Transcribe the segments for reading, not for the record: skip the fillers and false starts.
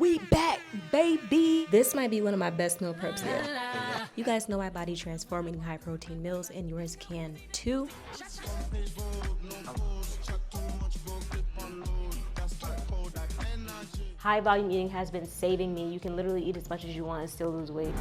We back, baby. This might be one of my best meal preps yet. You guys know I body transform eating high protein meals, and yours can too. High volume eating has been saving me. You can literally eat as much as you want and still lose weight.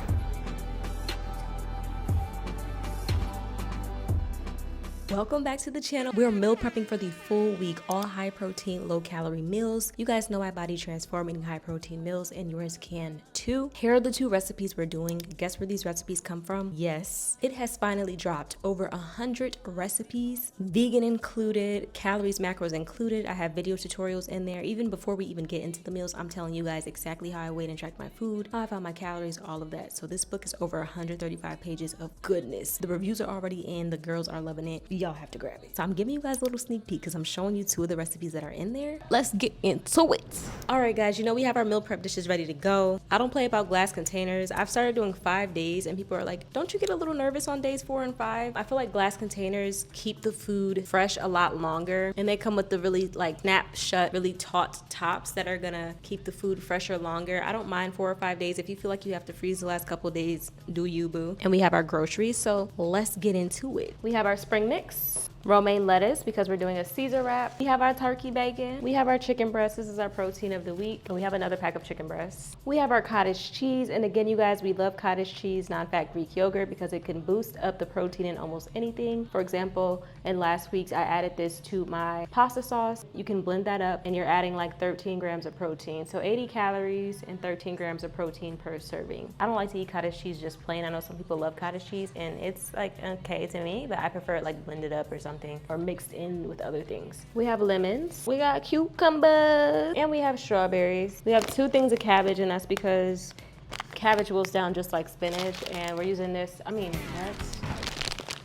Welcome back to the channel. We're meal prepping for the full week, all high protein, low calorie meals. You guys know I body transform eating high protein meals, and yours can too. Here are the 2 recipes we're doing. Guess where these recipes come from? Yes, it has finally dropped. Over 100 recipes, vegan included, calories, macros included. I have video tutorials in there. Even before we even get into the meals, I'm telling you guys exactly how I weighed and tracked my food, how I found my calories, all of that. So this book is over 135 pages of goodness. The reviews are already in. The girls are loving it. Y'all have to grab it. So I'm giving you guys a little sneak peek because I'm showing you 2 of the recipes that are in there. Let's get into it. All right, guys, you know we have our meal prep dishes ready to go. I don't play about glass containers. I've started doing 5 days and people are like, don't you get a little nervous on days 4 and 5? I feel like glass containers keep the food fresh a lot longer, and they come with the really like snap shut, really taut tops that are gonna keep the food fresher longer. I don't mind 4 or 5 days. If you feel like you have to freeze the last couple of days, do you, boo? And we have our groceries, so let's get into it. We have our spring mix, romaine lettuce because we're doing a Caesar wrap. We have our turkey bacon. We have our chicken breast. This is our protein of the week. And we have another pack of chicken breasts. We have our cottage cheese. And again, you guys, we love cottage cheese, non-fat Greek yogurt because it can boost up the protein in almost anything. For example, in last week's, I added this to my pasta sauce. You can blend that up and you're adding like 13 grams of protein. So 80 calories and 13 grams of protein per serving. I don't like to eat cottage cheese just plain. I know some people love cottage cheese and it's like okay to me, but I prefer it like blended up or something, or mixed in with other things. We have lemons, we got cucumbers, and we have strawberries. We have 2 things of cabbage, and that's because cabbage wilts down just like spinach, and we're using this,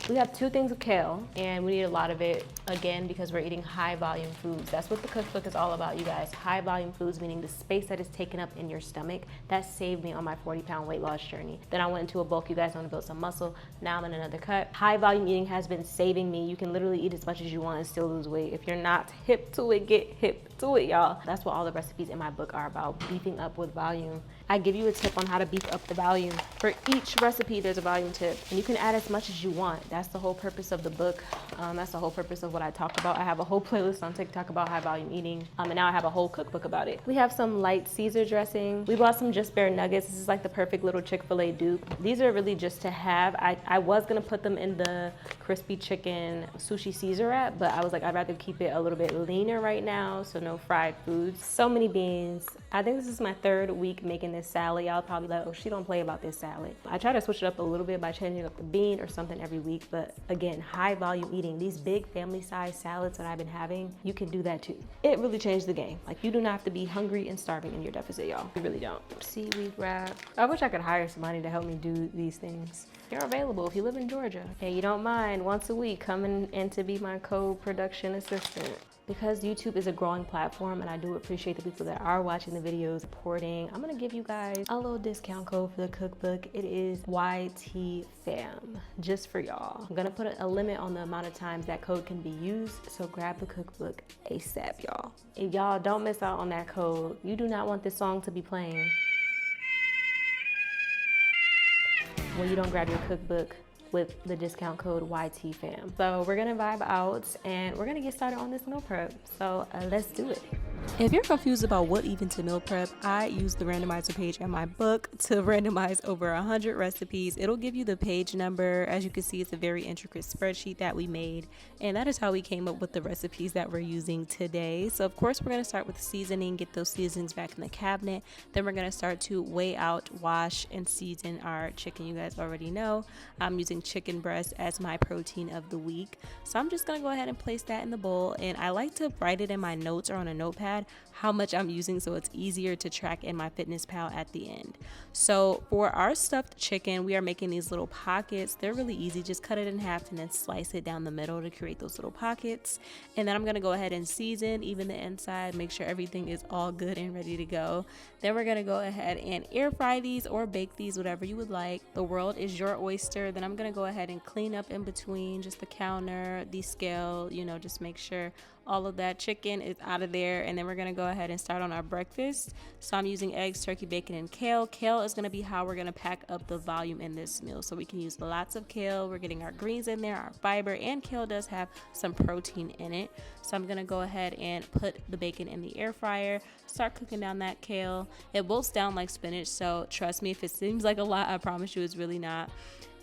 we have 2 things of kale, and we need a lot of it, again, because we're eating high volume foods. That's what the cookbook is all about, you guys. High volume foods, meaning the space that is taken up in your stomach. That saved me on my 40-pound weight loss journey. Then I went into a bulk. You guys want to build some muscle. Now I'm in another cut. High volume eating has been saving me. You can literally eat as much as you want and still lose weight. If you're not hip to it, get hip to it, y'all. That's what all the recipes in my book are about, beefing up with volume. I give you a tip on how to beef up the volume. For each recipe, there's a volume tip, and you can add as much as you want. That's the whole purpose of the book. That's the whole purpose of what I talk about. I have a whole playlist on TikTok about high volume eating, and now I have a whole cookbook about it. We have some light Caesar dressing. We bought some Just Bare nuggets. This is like the perfect little Chick-fil-A dupe. These are really just to have. I was gonna put them in the crispy chicken sushi Caesar wrap, but I was like, I'd rather keep it a little bit leaner right now, so no fried foods. So many beans. I think this is my 3rd week making this salad. Y'all probably like, oh, she don't play about this salad. I try to switch it up a little bit by changing up the bean or something every week, but again, high volume eating. These big family size salads that I've been having, you can do that too. It really changed the game. Like, you do not have to be hungry and starving in your deficit, y'all. You really don't. Seaweed wrap. I wish I could hire somebody to help me do these things. You're available if you live in Georgia and you don't mind once a week coming in to be my co-production assistant. Because YouTube is a growing platform and I do appreciate the people that are watching the videos, supporting, I'm gonna give you guys a little discount code for the cookbook. It is YTFAM, just for y'all. I'm gonna put a limit on the amount of times that code can be used, so grab the cookbook ASAP, y'all. If y'all don't miss out on that code, you do not want this song to be playing when you don't grab your cookbook with the discount code YTFAM. So we're gonna vibe out and we're gonna get started on this meal prep. So let's do it. If you're confused about what even to meal prep, I use the randomizer page in my book to randomize over 100 recipes. It'll give you the page number. As you can see, it's a very intricate spreadsheet that we made, and that is how we came up with the recipes that we're using today. So of course, we're gonna start with seasoning, get those seasonings back in the cabinet. Then we're gonna start to weigh out, wash, and season our chicken. You guys already know I'm using chicken breast as my protein of the week. So I'm just gonna go ahead and place that in the bowl, and I like to write it in my notes or on a notepad how much I'm using so it's easier to track in MyFitnessPal at the end. So for our stuffed chicken, we are making these little pockets. They're really easy. Just cut it in half and then slice it down the middle to create those little pockets. And then I'm gonna go ahead and season even the inside, make sure everything is all good and ready to go. Then we're gonna go ahead and air fry these or bake these, whatever you would like. The world is your oyster. Then I'm gonna go ahead and clean up in between just the counter, the scale, you know, just make sure All of that chicken is out of there, and then we're gonna go ahead and start on our breakfast. So I'm using eggs, turkey, bacon, and kale. Kale is gonna be how we're gonna pack up the volume in this meal, so we can use lots of kale. We're getting our greens in there, our fiber, and kale does have some protein in it. So I'm gonna go ahead and put the bacon in the air fryer, start cooking down that kale. It wilts down like spinach, so trust me, if it seems like a lot, I promise you it's really not.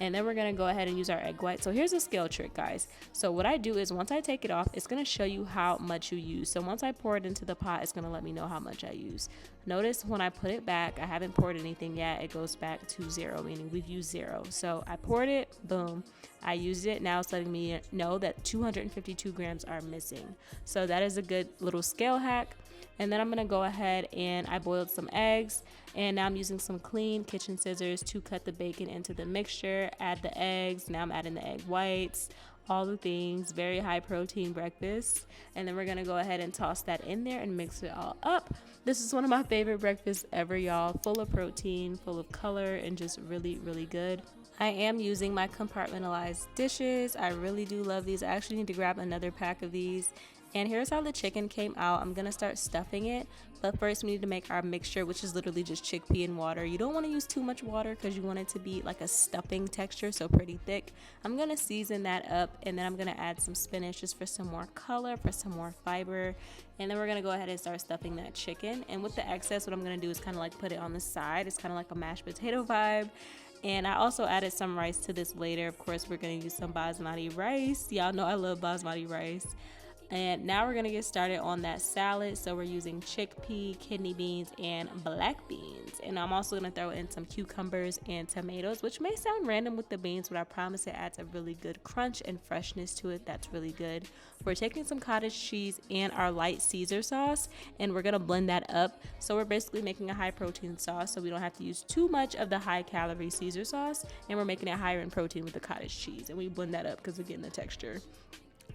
And then we're gonna go ahead and use our egg white. So here's a scale trick, guys. So what I do is once I take it off, it's gonna show you how much you use. So once I pour it into the pot, it's gonna let me know how much I use. Notice when I put it back, I haven't poured anything yet. It goes back to 0, meaning we've used 0. So I poured it, boom, I used it. Now it's letting me know that 252 grams are missing. So that is a good little scale hack. And then I'm gonna go ahead and I boiled some eggs, and now I'm using some clean kitchen scissors to cut the bacon into the mixture, add the eggs. Now I'm adding the egg whites, all the things, very high protein breakfast. And then we're gonna go ahead and toss that in there and mix it all up. This is one of my favorite breakfasts ever, y'all. Full of protein, full of color, and just really, really good. I am using my compartmentalized dishes. I really do love these. I actually need to grab another pack of these. And here's how the chicken came out. I'm gonna start stuffing it, but first we need to make our mixture, which is literally just chickpea and water. You don't want to use too much water because you want it to be like a stuffing texture, so pretty thick. I'm gonna season that up, and then I'm gonna add some spinach just for some more color, for some more fiber. And then we're gonna go ahead and start stuffing that chicken. And with the excess, what I'm gonna do is kind of like put it on the side. It's kind of like a mashed potato vibe. And I also added some rice to this later. Of course, we're gonna use some basmati rice. Y'all know I love basmati rice. And now we're gonna get started on that salad. So we're using chickpea, kidney beans, and black beans. And I'm also gonna throw in some cucumbers and tomatoes, which may sound random with the beans, but I promise it adds a really good crunch and freshness to it. That's really good. We're taking some cottage cheese and our light Caesar sauce, and we're gonna blend that up. So we're basically making a high protein sauce, so we don't have to use too much of the high calorie Caesar sauce, and we're making it higher in protein with the cottage cheese, and we blend that up because we're getting the texture.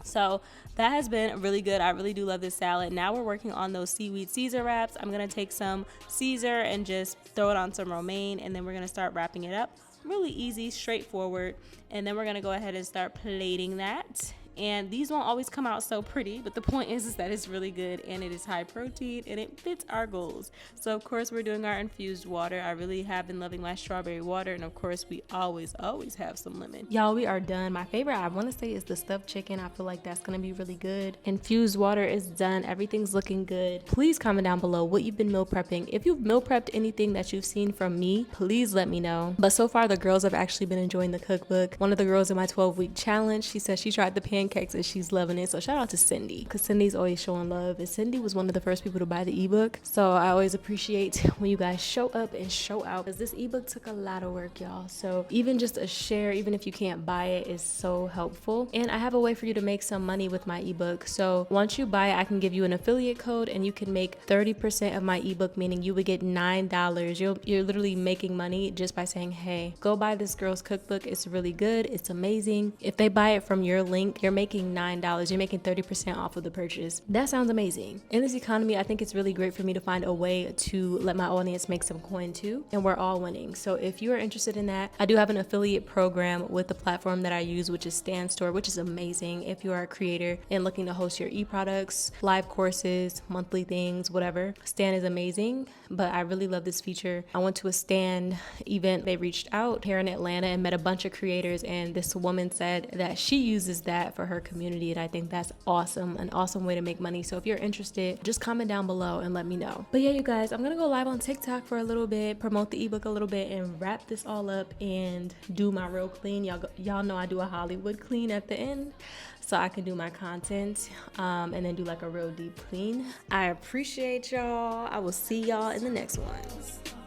So that has been really good. I really do love this salad. Now we're working on those seaweed Caesar wraps. I'm gonna take some Caesar and just throw it on some romaine, and then we're gonna start wrapping it up. Really easy, straightforward. And then we're gonna go ahead and start plating that. And these won't always come out so pretty, but the point is that it's really good, and it is high protein, and it fits our goals. So of course we're doing our infused water. I really have been loving my strawberry water, and of course we always have some lemon. Y'all, we are done. My favorite, I want to say, is the stuffed chicken. I feel like that's gonna be really good. Infused water is done. Everything's looking good. Please comment down below what you've been meal prepping. If you've meal prepped anything that you've seen from me, please let me know. But so far the girls have actually been enjoying the cookbook. One of the girls in my 12-week challenge, she said she tried the pancakes and she's loving it. So shout out to Cindy, because Cindy's always showing love, and Cindy was one of the first people to buy the ebook. So I always appreciate when you guys show up and show out, because this ebook took a lot of work, y'all. So even just a share, even if you can't buy it, is so helpful. And I have a way for you to make some money with my ebook. So once you buy it, I can give you an affiliate code, and you can make 30% of my ebook, meaning you would get $9. You're literally making money just by saying, hey, go buy this girl's cookbook. It's really good. It's amazing. If they buy it from your link, you're making $9. You're making 30% off of the purchase. That sounds amazing. In this economy, I think it's really great for me to find a way to let my audience make some coin too, and we're all winning. So if you are interested in that, I do have an affiliate program with the platform that I use, which is Stan Store, which is amazing if you are a creator and looking to host your e-products, live courses, monthly things, whatever. Stan is amazing, but I really love this feature. I went to a Stan event. They reached out here in Atlanta and met a bunch of creators, and this woman said that she uses that for her community, and I think that's awesome, an awesome way to make money. So if you're interested, just comment down below and let me know. But yeah, you guys, I'm gonna go live on TikTok for a little bit, promote the ebook a little bit, and wrap this all up and do my real clean. Y'all know I do a Hollywood clean at the end, so I can do my content and then do like a real deep clean. I appreciate y'all. I will see y'all in the next one.